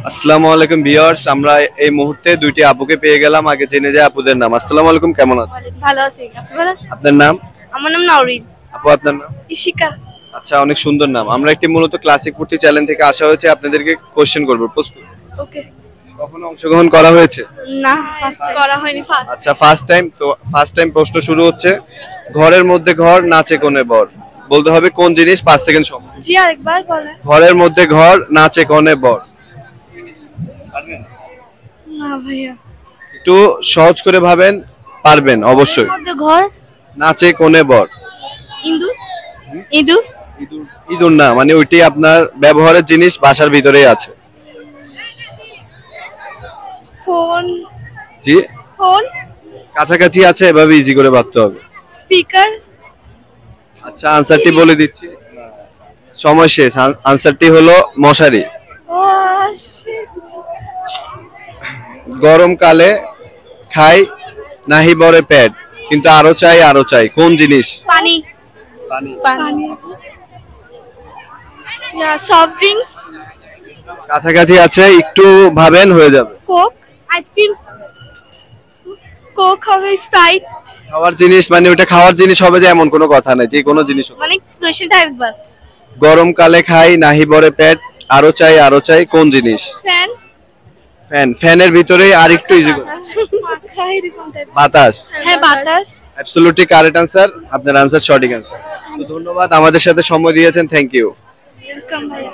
আসসালামু আলাইকুম ভিউয়ার্স, আমরা এই মুহূর্তে দুইটি আপুকে পেয়ে গেলাম। আগে জেনে যাই আপুদের নাম। আসসালামু আলাইকুম, কেমন আছেন? ভালো আছি। আপনি ভালো আছেন? আপনার নাম? আমার নাম নাওরিন। আপু আপনার নাম? ইশিকা। আচ্ছা, অনেক সুন্দর নাম। আমরা একটি মূলত ক্লাসিক ফুর্তি চ্যানেল থেকে আসা হয়েছে, আপনাদেরকে কোশ্চেন করব। প্রস্তুত? ওকে। কখনো অংশগ্রহণ করা হয়েছে? না, ফার্স্ট করা হয়নি ফার্স্ট। আচ্ছা, ফার্স্ট টাইম। তো ফার্স্ট টাইম প্রশ্ন শুরু হচ্ছে। ঘরের মধ্যে ঘর, নাচে কোণে বর। বলতে হবে কোন জিনিস, 5 সেকেন্ড সময়। জি আরেকবার বলেন। ঘরের মধ্যে ঘর, নাচে কোণে বর। না ভাইয়া। একটু সহজ করে ভাবেন, পারবেন অবশ্যই। মধ্যে ঘর, নাচে কোণে বর। ইঁদুর। ইঁদুর। ইঁদুর? ইঁদুর না, মানে ওইটি আপনার ব্যবহারের জিনিস, বাসার ভিতরেই আছে। ফোন। জি, ফোন। কাছাকাছি আছে, এভাবে ইজি করে ভাবতে হবে। স্পিকার। আচ্ছা, আনসারটি বলে দিচ্ছি, সময় শেষ। আনসারটি হলো মশারি। ও শিট। গরমকালে খাই নাহি বরে পেট, কিন্তু আরো চাই আরো চাই, কোন জিনিস? পানি। পানি। পানি। ইয়া সফট ড্রিঙ্কস। কাছাকাছি আছে, একটু ভাবেন হয়ে যাবে। কোক। আইসক্রিম। কোক হবে, স্প্রাইট। খাওয়ার জিনিস, মানে ওটা খাওয়ার জিনিস হবে যে এমন কোনো কথা নাই, যে কোনো জিনিস হবে। মানে কোশ্চেনটা আরেকবার। গরমকালে খাই নাহি বরে পেট, আরো চাই, কোন জিনিস? ফ্যান। ফ্যান। ফ্যানের ভিতরেই আরেকটু ইজি করে। পাখা এরকম টাইপ। বাতাস। হ্যাঁ বাতাস। Absolutely correct answer. আপনার আনসার সঠিক আনসার। তো ধন্যবাদ, আমাদের সাথে সময় দিয়েছেন। Thank you. ওয়েলকাম ভাইয়া।